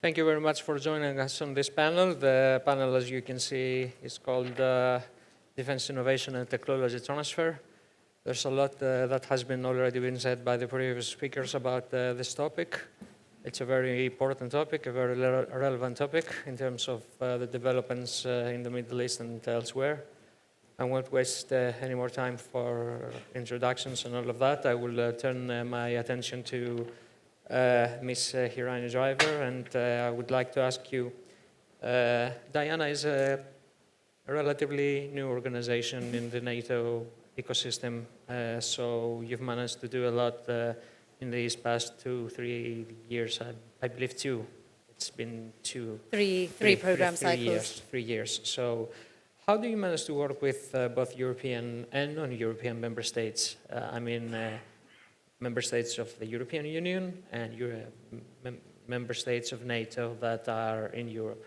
Thank you very much for joining us on this panel. The panel, as you can see, is called Defense Innovation and Technology Transfer. There's a lot that has already been said by the previous speakers about this topic. It's a very important topic, a very relevant topic in terms of the developments in the Middle East and elsewhere. I won't waste any more time for introductions and all of that. I will turn my attention to Ms. Hirani-Driver, and I would like to ask you, Diana is a relatively new organization in the NATO ecosystem, so you've managed to do a lot in these past 2-3 years, I believe 2. It's been three program cycles. 3 years. So how do you manage to work with both European and non-European member states? Member states of the European Union and member states of NATO that are in Europe?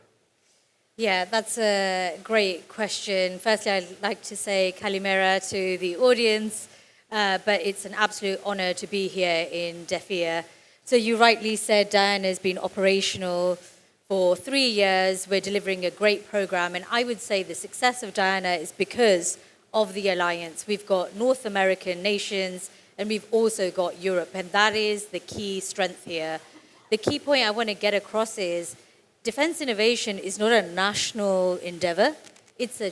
Yeah, that's a great question. Firstly, I'd like to say Kalimera to the audience, but it's an absolute honor to be here in DEFEA. So you rightly said Diana has been operational for 3 years. We're delivering a great program, and I would say the success of Diana is because of the alliance. We've got North American nations, and we've also got Europe, and that is the key strength here. The key point I want to get across is defense innovation is not a national endeavor. It's a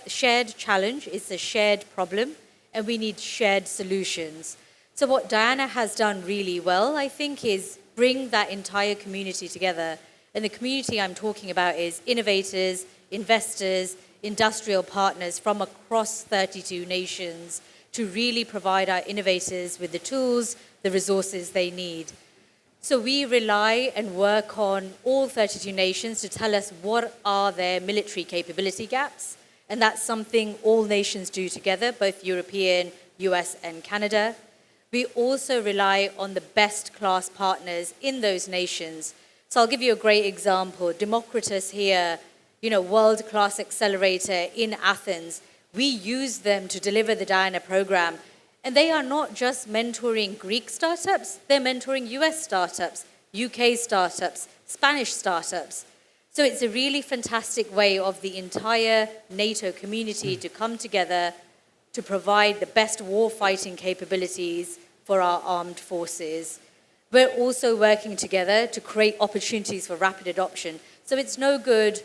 shared challenge, it's a shared problem, and we need shared solutions. So what Diana has done really well, I think, is bring that entire community together. And the community I'm talking about is innovators, investors, industrial partners from across 32 nations to really provide our innovators with the tools, the resources they need. So we rely and work on all 32 nations to tell us what are their military capability gaps. And that's something all nations do together, both European, US, and Canada. We also rely on the best class partners in those nations. So I'll give you a great example. Democritus here, world-class accelerator in Athens. We use them to deliver the Diana program. And they are not just mentoring Greek startups, they're mentoring US startups, UK startups, Spanish startups. So it's a really fantastic way of the entire NATO community to come together to provide the best war-fighting capabilities for our armed forces. We're also working together to create opportunities for rapid adoption. So it's no good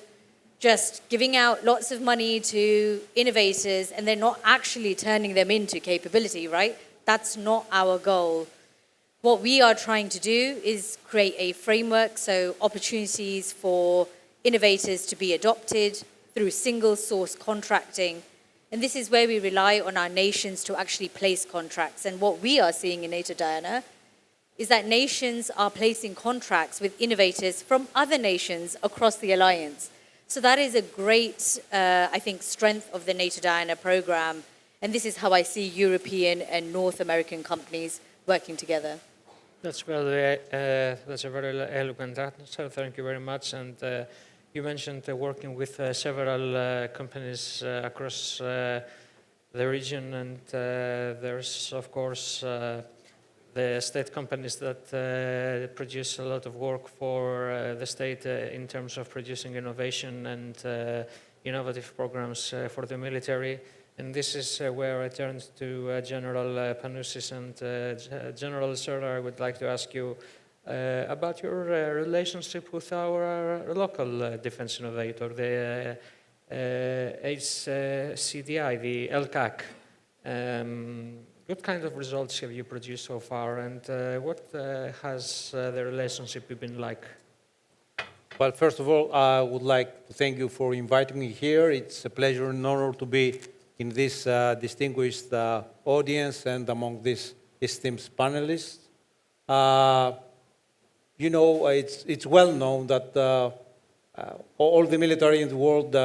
just giving out lots of money to innovators and they're not actually turning them into capability, right? That's not our goal. What we are trying to do is create a framework, so opportunities for innovators to be adopted through single source contracting. And this is where we rely on our nations to actually place contracts. And what we are seeing in NATO Diana is that nations are placing contracts with innovators from other nations across the alliance. So that is a great, I think, strength of the NATO Diana program. And this is how I see European and North American companies working together. That's a very eloquent answer. Thank you very much. And you mentioned working with several companies across the region. And there's, of course, the state companies that produce a lot of work for the state in terms of producing innovation and innovative programs for the military. And this is where I turn to General Panousis. And General Ocer, I would like to ask you about your relationship with our local defense innovator, the HCDI, the ELKAK. What kind of results have you produced so far, and what has the relationship been like? Well, first of all, I would like to thank you for inviting me here. It's a pleasure and honor to be in this distinguished audience and among these esteemed panelists. It's well known that all the military in the world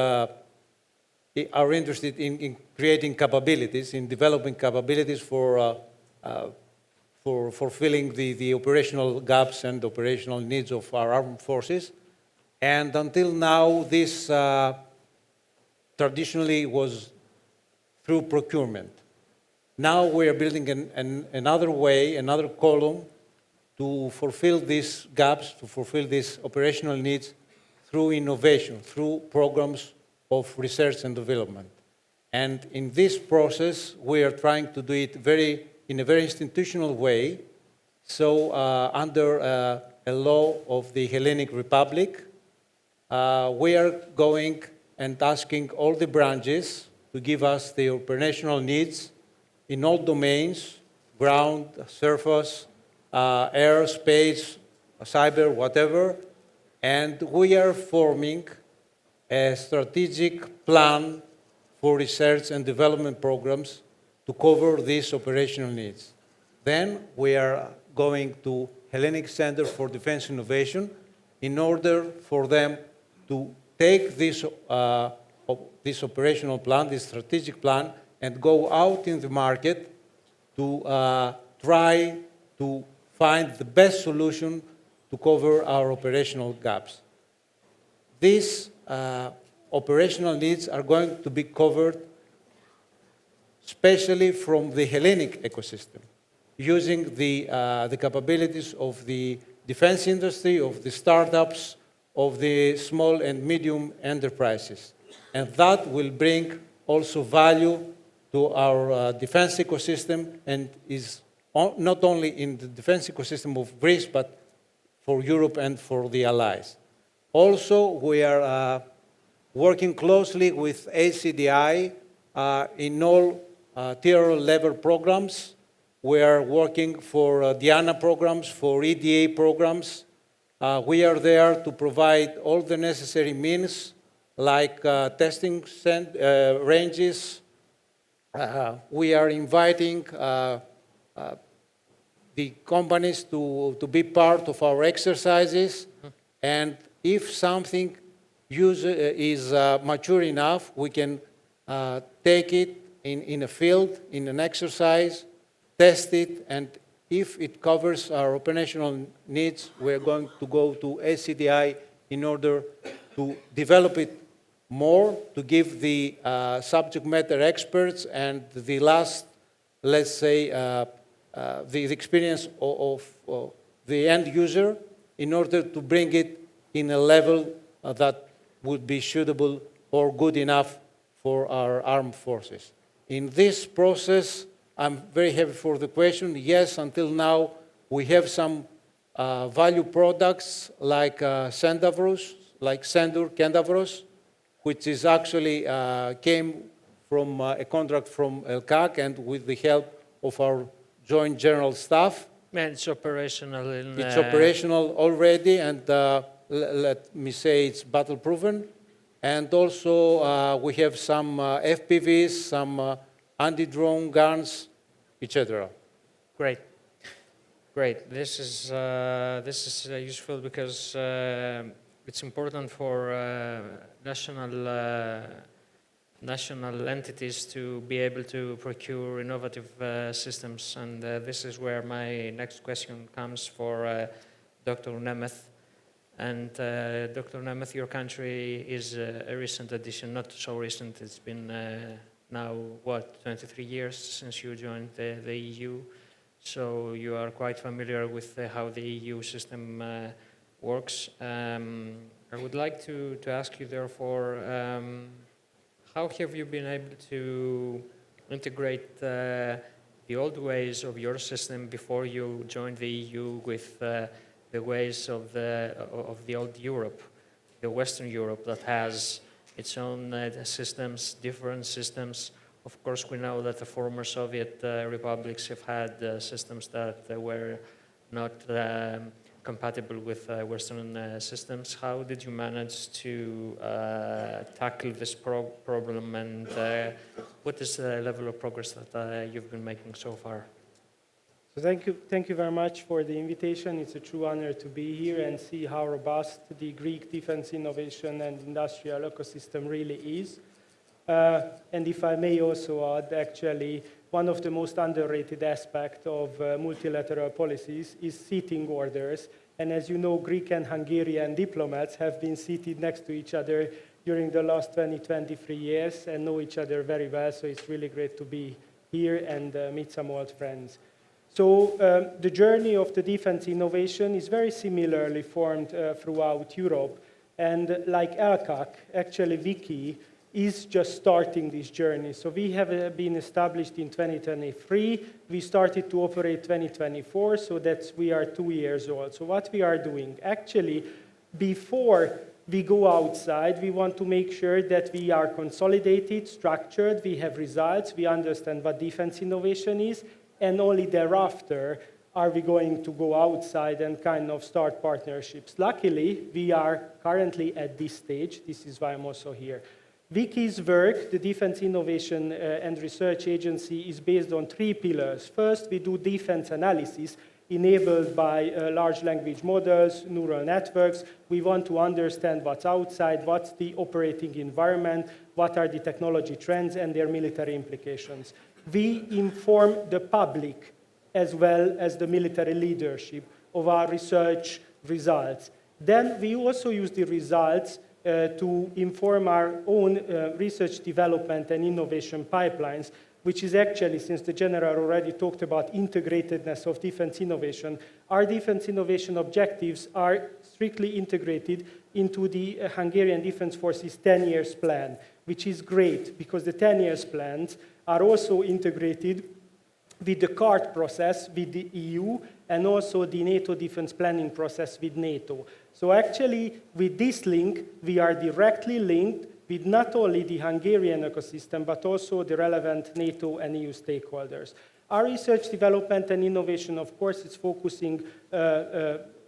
are interested in creating capabilities, in developing capabilities for fulfilling the operational gaps and operational needs of our armed forces. And until now, this traditionally was through procurement. Now we are building another way, another column to fulfill these gaps, to fulfill these operational needs through innovation, through programs of research and development. And in this process, we are trying to do it in a very institutional way. So under a law of the Hellenic Republic, we are going and asking all the branches to give us the operational needs in all domains, ground, surface, air, space, cyber, whatever. And we are forming a strategic plan for research and development programs to cover these operational needs. Then we are going to Hellenic Center for Defense Innovation in order for them to take this operational plan, this strategic plan, and go out in the market to try to find the best solution to cover our operational gaps. These operational needs are going to be covered especially from the Hellenic ecosystem, using the capabilities of the defense industry, of the startups, of the small and medium enterprises. And that will bring also value to our defense ecosystem and is not only in the defense ecosystem of Greece, but for Europe and for the allies. Also, we are working closely with HCDI in all tier level programs. We are working for Diana programs, for EDA programs. We are there to provide all the necessary means, like testing ranges. We are inviting the companies to be part of our exercises. And if something is mature enough, we can take it in a field, in an exercise, test it, and if it covers our operational needs, we're going to go to HCDI in order to develop it more, to give the subject matter experts and the last, let's say, the experience of the end user in order to bring it in a level that would be suitable or good enough for our armed forces. In this process, I'm very happy for the question. Yes, until now, we have some value products like Cendavros, like Sendur Kendavros, which is actually came from a contract from ELKAK and with the help of our Joint General Staff. And it's operational in... It's operational already, and let me say it's battle-proven. And also, we have some FPVs, some anti-drone guns, etc. Great. Great. This is useful because it's important for national entities to be able to procure innovative systems. And this is where my next question comes for Dr. Németh. And Dr. Németh, your country is a recent addition, not so recent. It's been now, what, 23 years since you joined the EU. So you are quite familiar with how the EU system works. I would like to ask you, therefore, how have you been able to integrate the old ways of your system before you joined the EU with the ways of the old Europe, the Western Europe that has its own systems, different systems? Of course, we know that the former Soviet republics have had systems that were not compatible with Western systems. How did you manage to tackle this problem, and what is the level of progress that you've been making so far? So thank you very much for the invitation. It's a true honor to be here and see how robust the Greek defense innovation and industrial ecosystem really is. And if I may also add, actually, one of the most underrated aspects of multilateral policies is seating orders. And as you know, Greek and Hungarian diplomats have been seated next to each other during the last 23 years and know each other very well. So it's really great to be here and meet some old friends. So the journey of the defense innovation is very similarly formed throughout Europe. And like ELKAK, actually VIKI is just starting this journey. So we have been established in 2023. We started to operate 2024, so that's we are 2 years old. So what we are doing, actually, before we go outside, we want to make sure that we are consolidated, structured, we have results, we understand what defense innovation is, and only thereafter are we going to go outside and kind of start partnerships. Luckily, we are currently at this stage. This is why I'm also here. VIKI's work, the Defense Innovation and Research Agency, is based on 3 pillars. First, we do defense analysis enabled by large language models, neural networks. We want to understand what's outside, what's the operating environment, what are the technology trends and their military implications. We inform the public as well as the military leadership of our research results. Then we also use the results to inform our own research development and innovation pipelines, which is actually, since the general already talked about integratedness of defense innovation, our defense innovation objectives are strictly integrated into the Hungarian Defense Forces 10 years plan, which is great because the 10 years plans are also integrated with the CART process with the EU and also the NATO defense planning process with NATO. So actually, with this link, we are directly linked with not only the Hungarian ecosystem, but also the relevant NATO and EU stakeholders. Our research development and innovation, of course, is focusing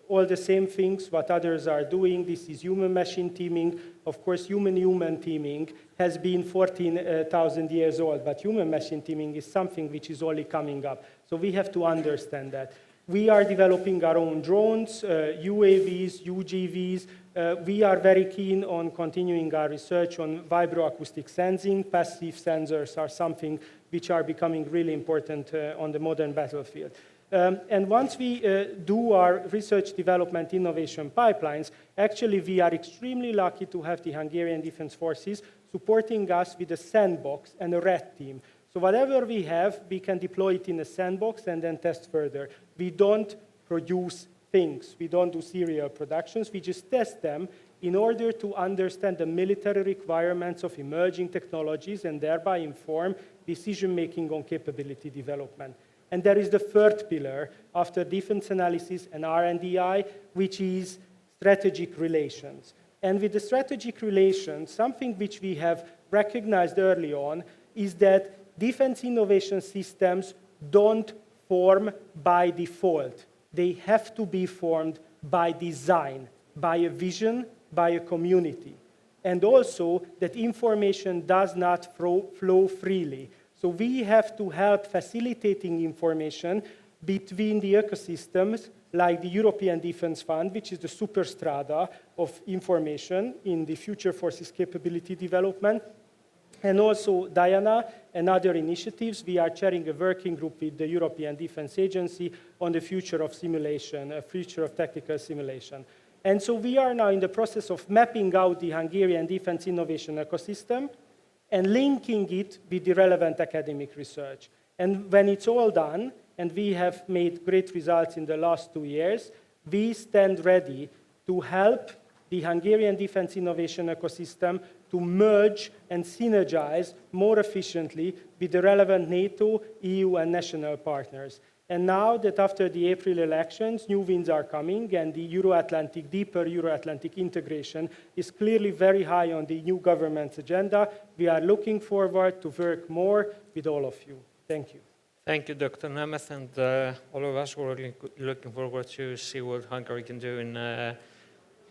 all the same things what others are doing. This is human-machine teaming. Of course, human-human teaming has been 14,000 years old, but human-machine teaming is something which is only coming up. So we have to understand that. We are developing our own drones, UAVs, UGVs. We are very keen on continuing our research on vibroacoustic sensing. Passive sensors are something which are becoming really important on the modern battlefield. And once we do our research development innovation pipelines, actually we are extremely lucky to have the Hungarian Defense Forces supporting us with a sandbox and a red team. So whatever we have, we can deploy it in a sandbox and then test further. We don't produce things. We don't do serial productions. We just test them in order to understand the military requirements of emerging technologies and thereby inform decision-making on capability development. And there is the third pillar after defense analysis and R&DI, which is strategic relations. And with the strategic relations, something which we have recognized early on is that defense innovation systems don't form by default. They have to be formed by design, by a vision, by a community. And also that information does not flow freely. So we have to help facilitating information between the ecosystems, like the European Defence Fund, which is the superstrata of information in the future forces capability development, and also Diana and other initiatives. We are chairing a working group with the European Defence Agency on the future of simulation, a future of tactical simulation. And so we are now in the process of mapping out the Hungarian defense innovation ecosystem and linking it with the relevant academic research. And when it's all done, and we have made great results in the last 2 years, we stand ready to help the Hungarian defense innovation ecosystem to merge and synergize more efficiently with the relevant NATO, EU, and national partners. And now that after the April elections, new winds are coming, and the Euro-Atlantic, deeper Euro-Atlantic integration is clearly very high on the new government's agenda. We are looking forward to work more with all of you. Thank you. Thank you, Dr. Németh, and all of us were looking forward to see what Hungary can do in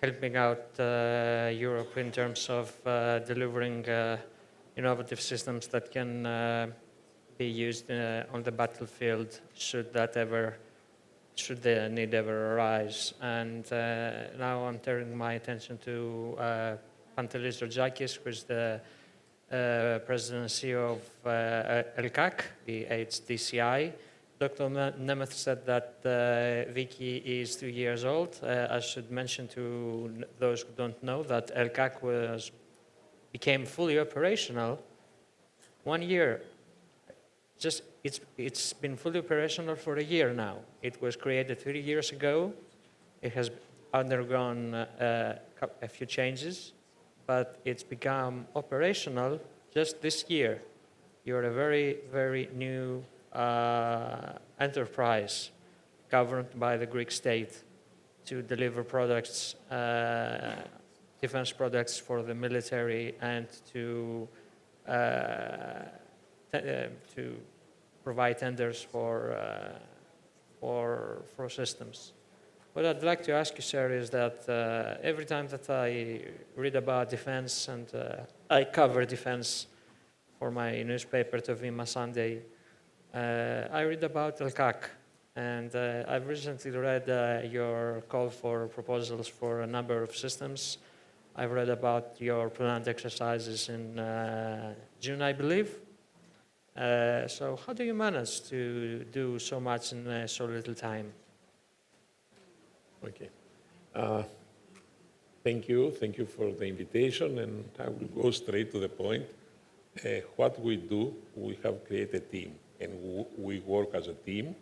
helping out Europe in terms of delivering innovative systems that can be used on the battlefield should the need ever arise. And now I'm turning my attention to Pantelis Tzortzakis, who is the President and CEO of ELKAK, the HCDI. Dr. Németh said that VIKI is 2 years old. I should mention to those who don't know that ELKAK became fully operational 1 year it's been fully operational for a year now. It was created 3 years ago. It has undergone a few changes, but it's become operational just this year. You're a very, very new enterprise governed by the Greek state to deliver products, defense products for the military, and to provide tenders for systems. What I'd like to ask you, sir, is that every time that I read about defense and I cover defense for my newspaper, Tovima Sunday, I read about ELKAK. And I've recently read your call for proposals for a number of systems. I've read about your planned exercises in June, I believe. So how do you manage to do so much in so little time? Okay. Thank you for the invitation, and I will go straight to the point. What we do, we have created a team, and we work as a team.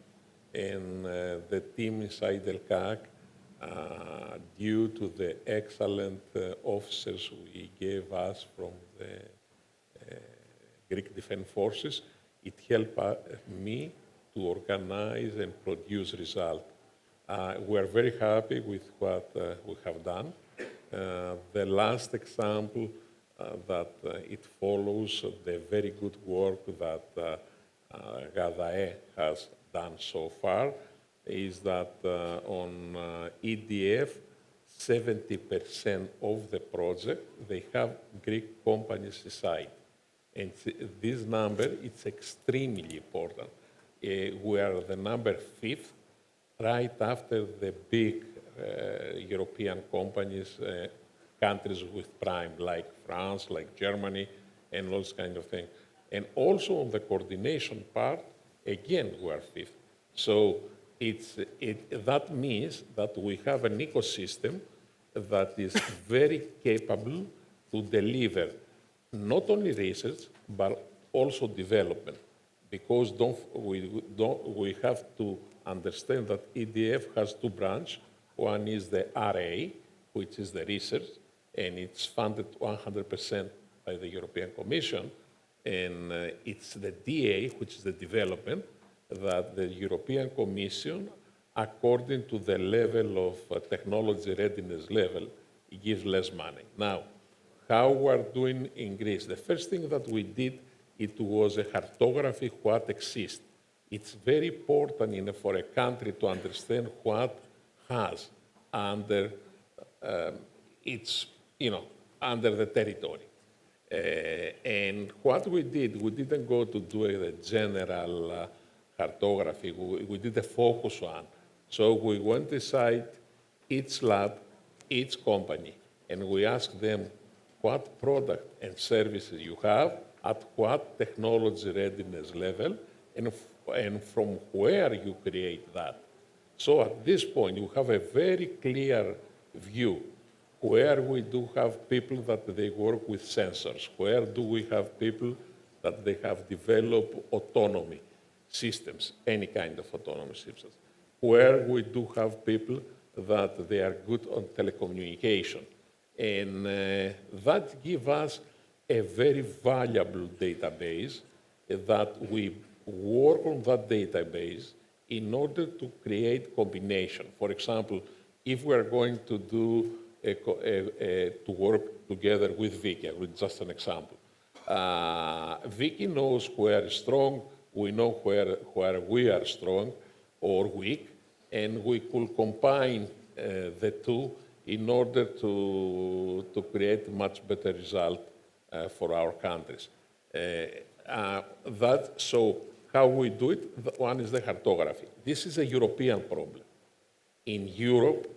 And the team inside ELKAK, due to the excellent officers we gave us from the Greek Defense Forces, it helped me to organize and produce results. We are very happy with what we have done. The last example that it follows the very good work that GADAE has done so far is that on EDF, 70% of the project, they have Greek companies inside. And this number is extremely important. We are the number 5th, right after the big European companies, countries with prime, like France, like Germany, and those kind of things. And also on the coordination part, again, we are 5th. So that means that we have an ecosystem that is very capable to deliver not only research, but also development. Because we have to understand that EDF has 2 branches. One is the RA, which is the research, and it's funded 100% by the European Commission. And it's the DA, which is the development, that the European Commission, according to the level of technology readiness level, gives less money. Now, how we are doing in Greece? The first thing that we did, it was a cartography what exists. It's very important for a country to understand what has under under the territory. And what we didn't go to do a general cartography. We did a focus one. So we went inside each lab, each company, and we asked them what product and services you have, at what technology readiness level, and from where you create that. So at this point, you have a very clear view where we do have people that they work with sensors, where do we have people that they have developed autonomy systems, any kind of autonomy systems, where we do have people that they are good on telecommunication. And that gives us a very valuable database that we work on that database in order to create combination. For example, if we are going to do to work together with VIKI, with just an example. VIKI knows where is strong, we know where we are strong or weak, and we could combine the two in order to create much better result for our countries. So how we do it, one is the cartography. This is a European problem. In Europe,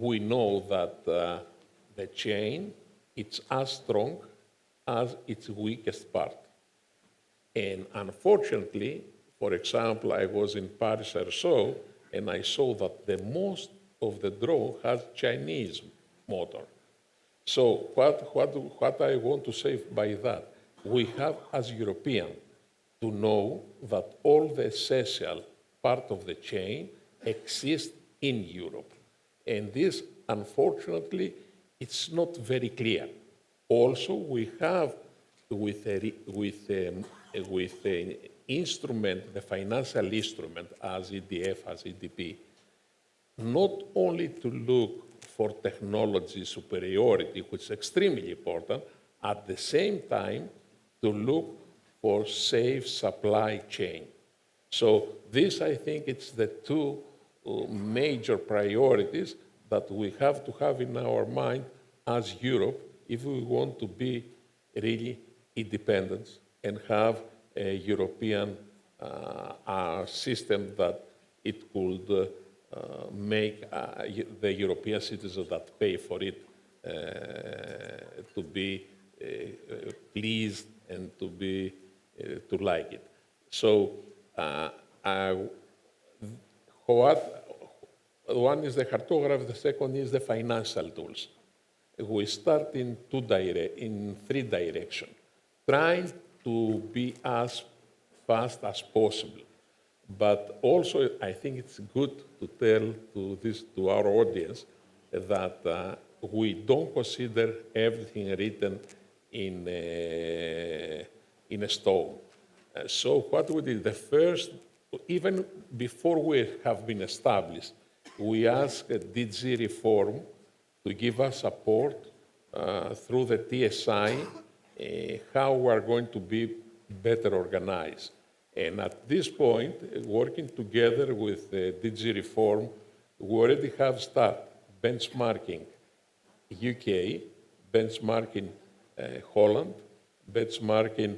we know that the chain, it's as strong as its weakest part. And unfortunately, for example, I was in Paris or so, and I saw that the most of the drone has Chinese motor. So what I want to say by that, we have, as European, to know that all the essential part of the chain exists in Europe. And this, unfortunately, it's not very clear. Also, we have with an instrument, the financial instrument, as EDF, as EDP, not only to look for technology superiority, which is extremely important, at the same time to look for safe supply chain. So this, I think, it's the two major priorities that we have to have in our mind as Europe if we want to be really independent and have a European system that it could make the European citizens that pay for it to be pleased and to be to like it. So one is the cartograph, the second is the financial tools. We start in three directions, trying to be as fast as possible. But also, I think it's good to tell to our audience that we don't consider everything written in a stone. So what we did, the first, even before we have been established, we asked DG Reform to give us support through the TSI, how we are going to be better organized. And at this point, working together with DG Reform, we already have started benchmarking UK, benchmarking Holland, benchmarking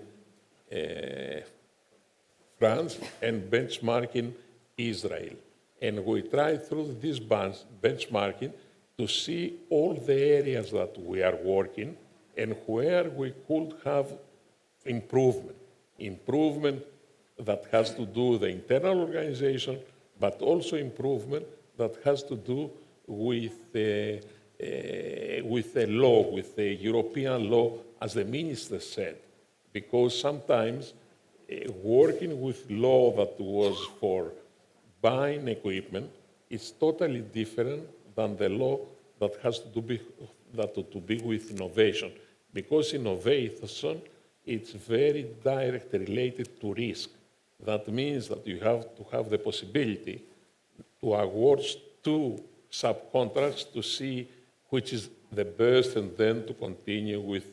France, and benchmarking Israel. And we try through this benchmarking to see all the areas that we are working and where we could have improvement. Improvement that has to do with the internal organization, but also improvement that has to do with the law, with the European law, as the minister said. Because sometimes working with law that was for buying equipment is totally different than the law that has to be with innovation. Because innovation, it's very directly related to risk. That means that you have to have the possibility to award two subcontracts to see which is the best and then to continue with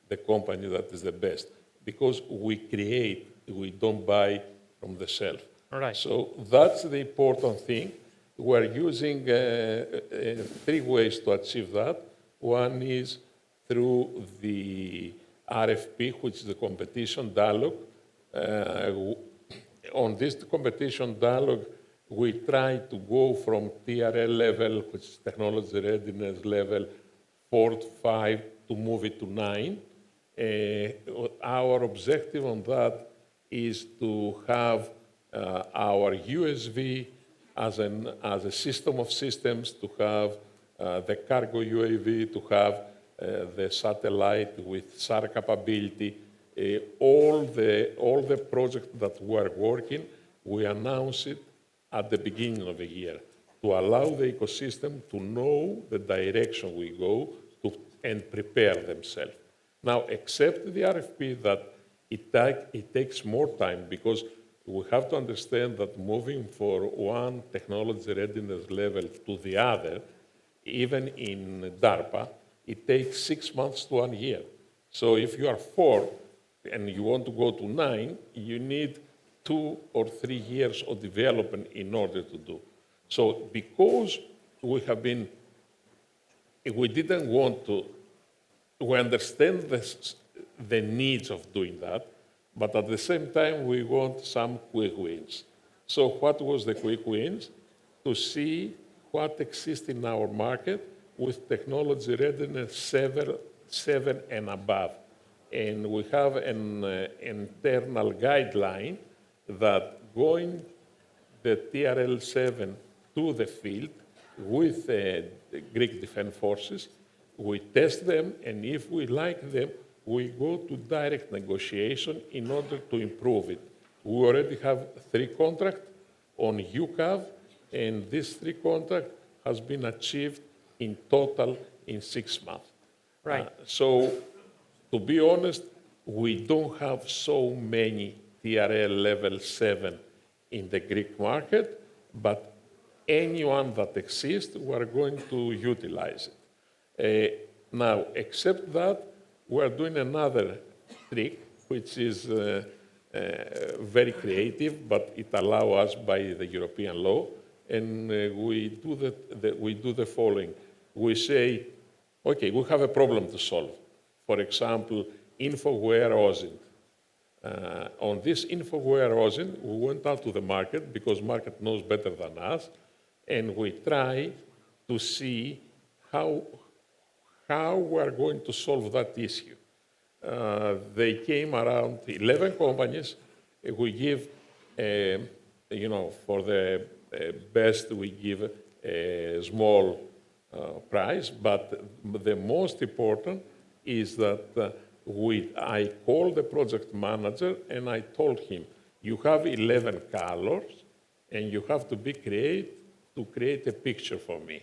the company that is the best. Because we create, we don't buy from the shelf. All right. So that's the important thing. We're using three ways to achieve that. One is through the RFP, which is the competition dialogue. On this competition dialogue, we try to go from TRL level, which is technology readiness level, 4 to 5, to move it to 9. Our objective on that is to have our USV as a system of systems, to have the cargo UAV, to have the satellite with SAR capability. All the projects that we are working, we announce it at the beginning of the year to allow the ecosystem to know the direction we go and prepare themselves. Now, except the RFP that it takes more time because we have to understand that moving from one technology readiness level to the other, even in DARPA, it takes 6 months to 1 year. So if you are 4 and you want to go to 9, you need 2 or 3 years of development in order to do. So because we didn't want to, we understand the needs of doing that, but at the same time, we want some quick wins. So what was the quick wins? To see what exists in our market with technology readiness 7 and above. And we have an internal guideline that going the TRL 7 to the field with the Greek Defense Forces, we test them, and if we like them, we go to direct negotiation in order to improve it. We already have 3 contracts on UCAV, and this 3 contract has been achieved in total in 6 months. Right. So, to be honest, we don't have so many TRL level 7 in the Greek market, but anyone that exists, we are going to utilize it. Now, except that, we are doing another trick, which is very creative, but it allows us by the European law, and we do the following. We say, okay, we have a problem to solve. For example, infoware OSINT. On this infoware OSINT, we went out to the market because market knows better than us, and we try to see how we are going to solve that issue. They came around 11 companies. We give, for the best, we give a small price, but the most important is that I called the project manager and I told him, you have 11 colors and you have to be to create a picture for me.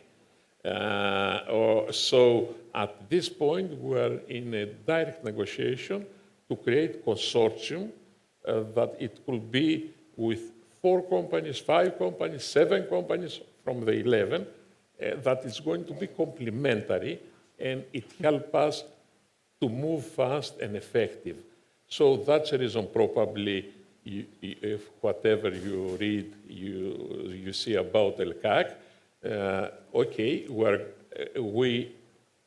So at this point, we're in a direct negotiation to create consortium that it could be with 4 companies, 5 companies, 7 companies from the 11, that is going to be complementary, and it helps us to move fast and effective. So that's the reason probably if whatever you read, you see about ELKAK, okay, we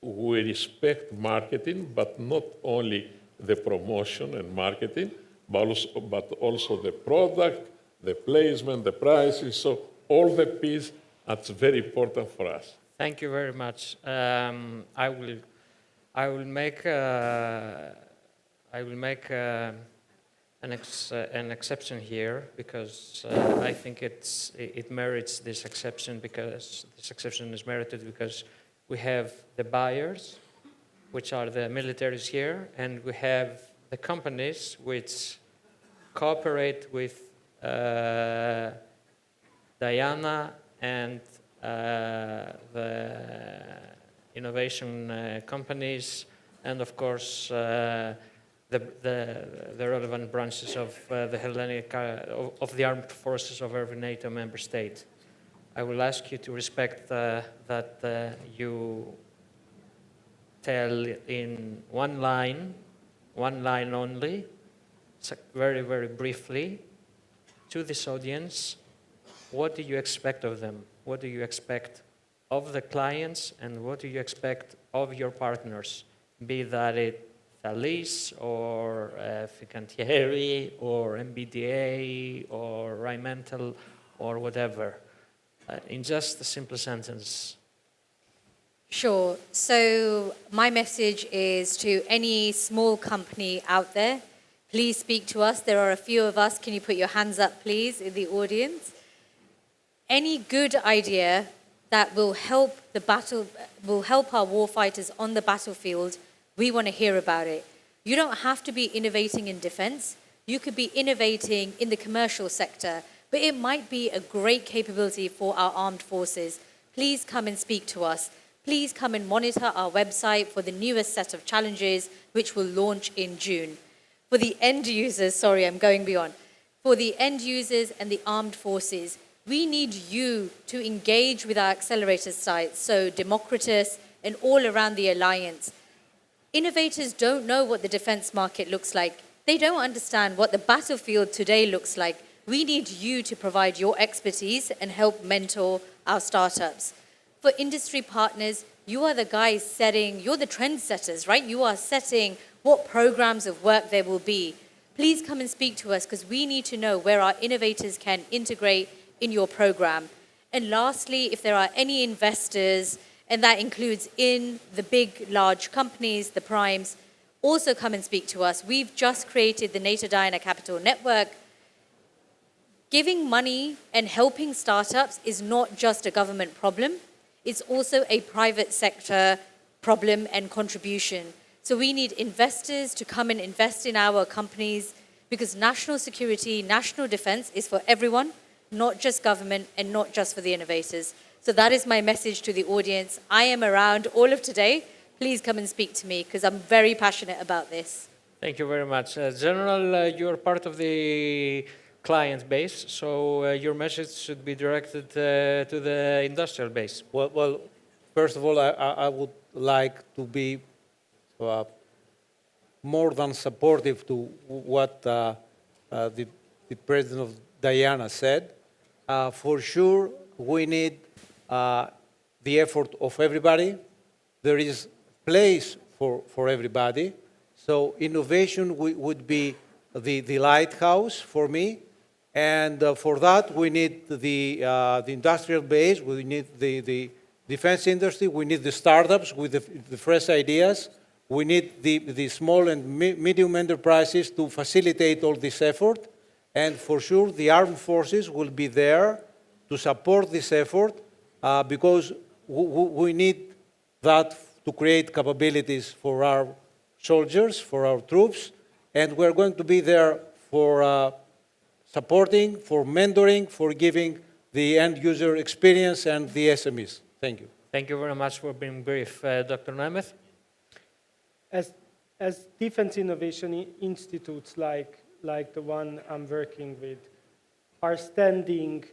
respect marketing, but not only the promotion and marketing, but also the product, the placement, the prices, so all the piece, that's very important for us. Thank you very much. I will make an exception here because I think it merits this exception because this exception is merited because we have the buyers, which are the militaries here, and we have the companies which cooperate with Diana and the innovation companies, and of course the relevant branches of the Hellenic of the armed forces of every NATO member state. I will ask you to respect that you tell in one line only, very, very briefly, to this audience, what do you expect of them? What do you expect of the clients, and what do you expect of your partners? Be that it Thalys, or Fincantieri, or MBDA, or Rheinmetall, or whatever. In just a simple sentence. Sure. So my message is to any small company out there, please speak to us. There are a few of us. Can you put your hands up, please, in the audience? Any good idea that will help our warfighters on the battlefield, we want to hear about it. You don't have to be innovating in defense. You could be innovating in the commercial sector, but it might be a great capability for our armed forces. Please come and speak to us. Please come and monitor our website for the newest set of challenges, which will launch in June. For the end users, sorry, I'm going beyond. For the end users and the armed forces, we need you to engage with our Accelerator sites, so Democritus and all around the Alliance. Innovators don't know what the defense market looks like. They don't understand what the battlefield today looks like. We need you to provide your expertise and help mentor our startups. For industry partners, you are the guys you're the trendsetters, right? You are setting what programs of work there will be. Please come and speak to us because we need to know where our innovators can integrate in your program. And lastly, if there are any investors, and that includes in the big, large companies, the primes, also come and speak to us. We've just created the NATO Diana Capital Network. Giving money and helping startups is not just a government problem. It's also a private sector problem and contribution. So we need investors to come and invest in our companies, because national security, national defense is for everyone, not just government and not just for the innovators. So that is my message to the audience. I am around all of today. Please come and speak to me because I'm very passionate about this. Thank you very much. General, you're part of the client base, so your message should be directed to the industrial base. Well, first of all, I would like to be more than supportive to what the President of Diana said. For sure, we need the effort of everybody. There is place for everybody. So innovation would be the lighthouse for me. And for that, we need the industrial base, we need the defense industry, we need the startups with the fresh ideas, we need the small and medium enterprises to facilitate all this effort. And for sure, the armed forces will be there to support this effort because we need that to create capabilities for our soldiers, for our troops, and we're going to be there for supporting, for mentoring, for giving the end user experience and the SMEs. Thank you. Thank you very much for being brief. Dr. Németh? As defense innovation institutes like the one I'm working with are standing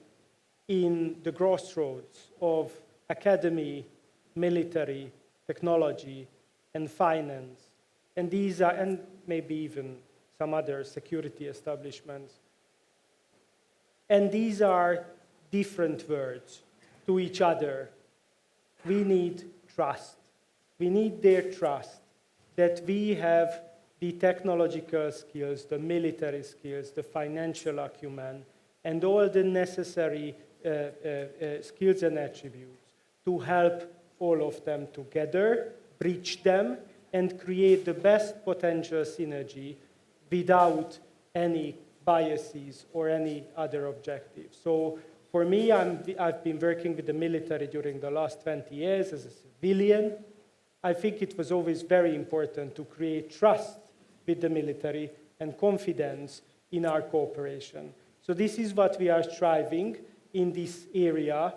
in the crossroads of academy, military, technology, and finance, and these are, and maybe even some other security establishments. And these are different words to each other. We need trust. We need their trust that we have the technological skills, the military skills, the financial acumen, and all the necessary skills and attributes to help all of them together, bridge them, and create the best potential synergy without any biases or any other objectives. So for me, I've been working with the military during the last 20 years as a civilian. I think it was always very important to create trust with the military and confidence in our cooperation. So this is what we are striving in this area.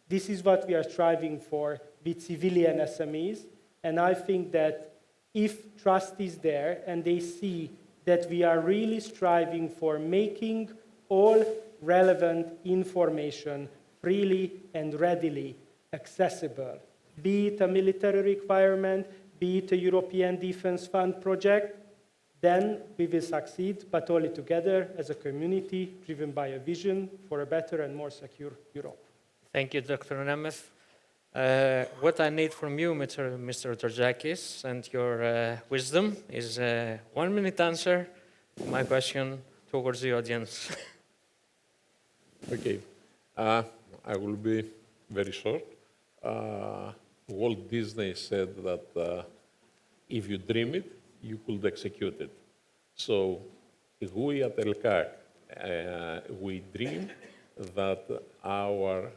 This is what we are striving for with civilian SMEs. And I think that if trust is there and they see that we are really striving for making all relevant information freely and readily accessible, be it a military requirement, be it a European Defence Fund project, then we will succeed, but only together as a community driven by a vision for a better and more secure Europe. Thank you, Dr. Németh. What I need from you, Mr. Tzortzakis, and your wisdom is a 1-minute answer to my question towards the audience. Okay. I will be very short. Walt Disney said that if you dream it, you could execute it. So if we at ELKAK, we dream that our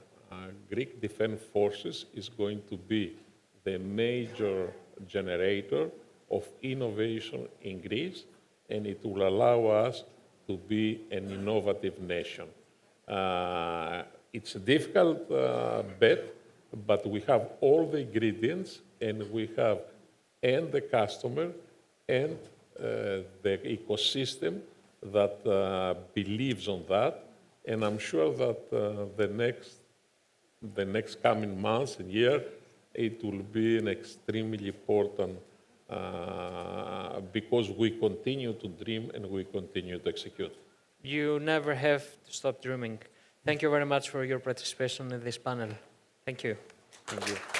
Greek Defense Forces is going to be the major generator of innovation in Greece, and it will allow us to be an innovative nation. It's a difficult bet, but we have all the ingredients, and we have and the customer and the ecosystem that believes on that. And I'm sure that the next coming months and year, it will be an extremely important because we continue to dream and we continue to execute. You never have to stop dreaming. Thank you very much for your participation in this panel. Thank you. Thank you.